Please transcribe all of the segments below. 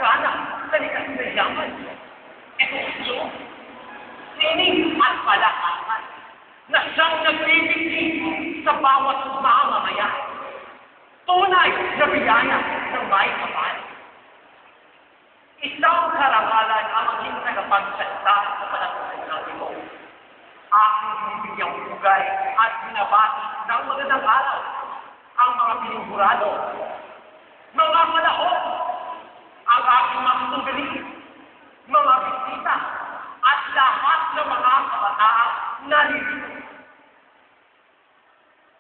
sagana sa likas na yaman. Ito ito, sining at palakasan na siyang nagbibigay sa bawat mamamayan. Tunay na biyaya ng may kapal. Isang karangalan ang maging tagapagsalita sa panahon ng ito. Aking binibigyang bugay at binabati ng magandang araw ang mga pinigurado. Mga malahok, ang aking mga sundali, mga bisita, at lahat ng mga kabataan na nilito.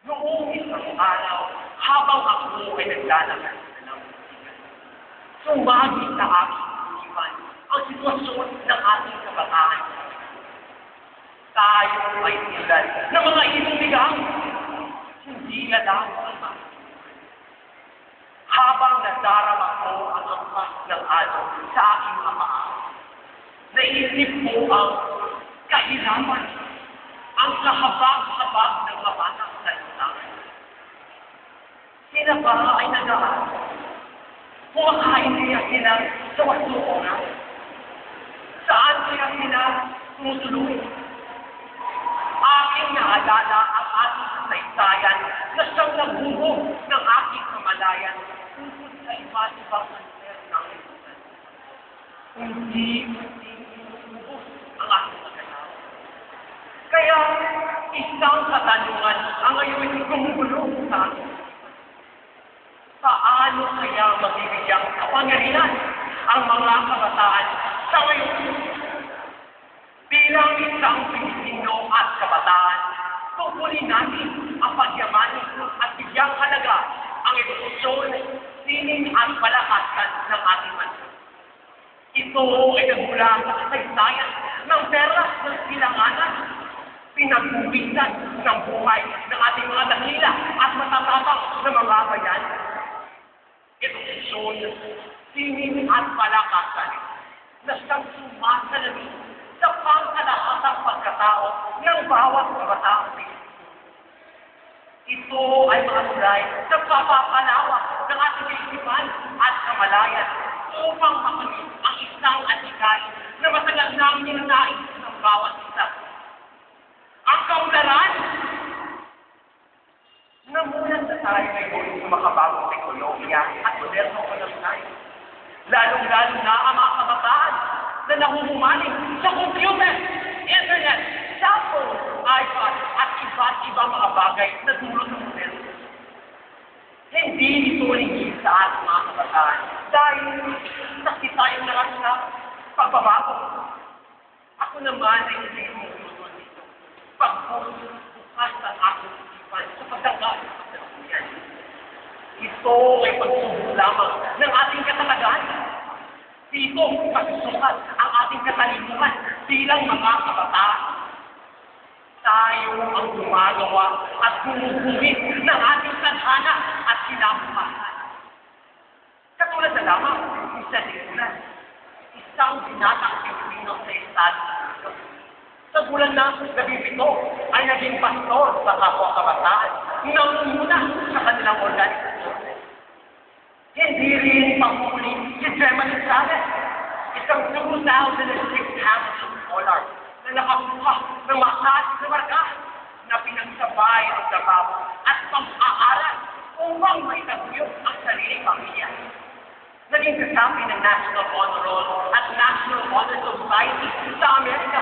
Noong isang araw, habang ako ay naglalakad ng musikan, sumagi sa aking isipan ang sitwasyon ng ating kabataan. Tayo ay tulad ng mga inumigang, hindi alam ang mga. Habang nadarama ko ang angkas ng alon sa aking ama, naisip ko ang kahirapan, ang kahabag-habag ng mabatang salita. Sila ba ay nag-aaral? Kumakain niya sila sa wasong oras? Saan kaya sila sumusulong? Aking naalala ang ating kasaysayan na siyang nagbungo ng aking kamalayan tungkol sa iba't ibang kanser ng lipunan. Hindi ubos ang aking magalaw. Kaya isang katanungan ang ngayon gumugulo sa akin. Paano kaya mabibigyang kapangyarihan ang mga kabataan sa ngayon? Bilang isang Pilipino at kabataan, tungkulin natin ang pagyamanin at bigyang halaga ang edukasyon, sining at palakasan ng ating bansa. Ito ay nagmula sa kasaysayan ng peras ng silanganan, pinagbubisan ng buhay ng ating mga dakila at matatapang na mga bayan. Edukasyon, sining at palakasan na siyang sumasalamin sa pangkalahatang pagkatao ng bawat kabataang Pilipino. Ito ay mga tulay na papapalawak ng ating isipan at kamalayan upang makamit ang isang atikain na matagal namin ninanais ng bawat isa. Ang kaunlaran! Namulat na tayo ngayon sa makabagong teknolohiya at modernong panamay. Lalong-lalo na ang mga kabataan na nahuhumaling sa computer, internet, cellphone, iPad, at iba't ibang mga bagay na dulot ng modelo. Hindi ito lingid sa ating mga kabataan dahil saksi tayong lahat na pagbabago. Ako naman ay hindi sumusunod dito. Pagbukas ang aking isipan sa pagdagat ng kasalukuyan. Ito ay pagsubok lamang ng ating katalagan. Dito, masusukat ang ating katalinuhan bilang mga kabataan. Tayo ang gumagawa at gumuguhit ng ating tadhana at kinabukasan. Katulad na lamang, isa Nicolas, isang binatang Pilipino sa Estados Unidos. Sa bulan na 17 ay naging pastor sa kapwa kabataan, nangunguna sa kanilang organisasyon. Hindi rin panguli si Germany Chavez, isang 2006 Hamilton Scholar na nakakuha ng mataas na marka na pinagsabay ang trabaho at pang-aaral upang maitaguyod ang sariling pamilya. Naging kasapi ng National Honor Roll at National Honor Society sa Amerika.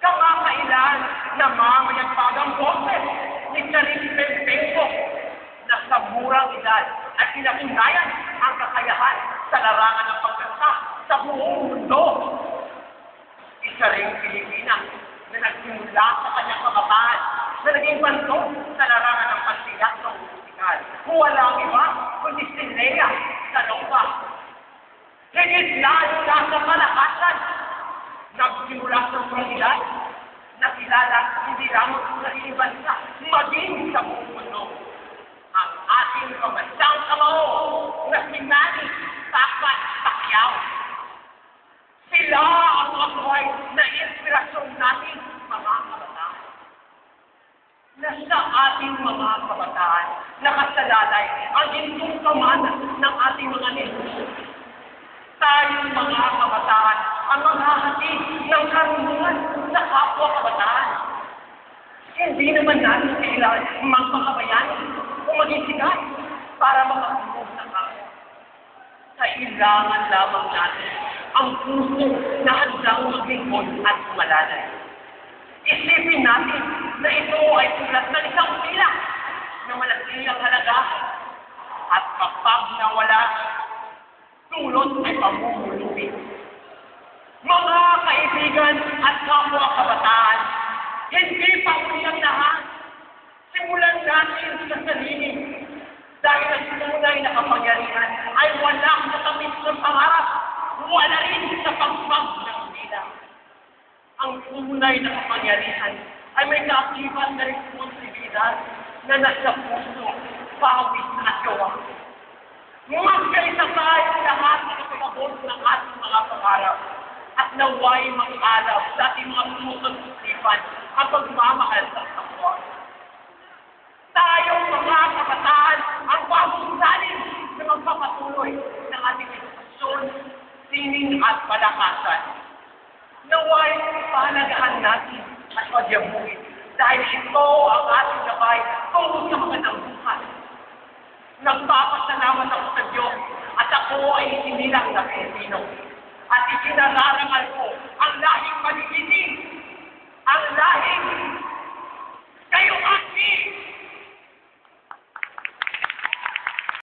Kamakailan na mamayagpagang boses ni Charisse Pempenco na sa murang edad at pinatunayan ang kakayahan sa larangan ng pagkanta sa buong mundo. Isa ring Pilipina na nagsimula sa kanyang kabataan na naging banto sa larangan ng pagsiyak ng musikal. Walang iba kundi si Lea Salonga. Higit lalo na sa malakasan, nagsimula sa komunidad, nakilala hindi lamang sa sariling bansa, maging sa buong mundo. Ang ating pambansang kamao na si Manny Pacquiao. Sila ang mga buhay na inspirasyon natin, mga kabataan. Na sa ating mga kabataan, nakasalalay ang gintong kamana ng ating mga negosyo. kapwa kabataan. Hindi naman natin kailangan magpakabayan o maging sigat para makatulog sa kapwa. Kailangan lamang natin ang puso na handang maglingkod at malalay. Isipin natin na ito ay tulad ng isang pila na malaki ang halaga at kapag nawala, tulot ay pamumulubi. Mga kaibigan at kapwa kabataan, hindi pa uli ang lahat. Simulan natin sa sarili. Dahil ang tunay na kapangyarihan ay walang natamit ng pangarap, wala rin sa pagpag ng bilang. Ang tunay na kapangyarihan ay may kaakibat na responsibilidad na nasa puso, pawis at gawa. Magkaisabay lahat ng kapagabot ng ating mga pangarap at naway mag-alaw sa ating mga puso't isipan ang pagmamahal sa kapwa. Tayong mga kabataan ang bagong salin na magpapatuloy ng ating edukasyon, sining at palakasan. Naway pahalagahan natin at pagyabuhin dahil ito ang ating gabay tungo sa magandang buhay. Nagpapasalamat ako sa Diyos at ako ay isinilang na Pilipino at ikinararangal ko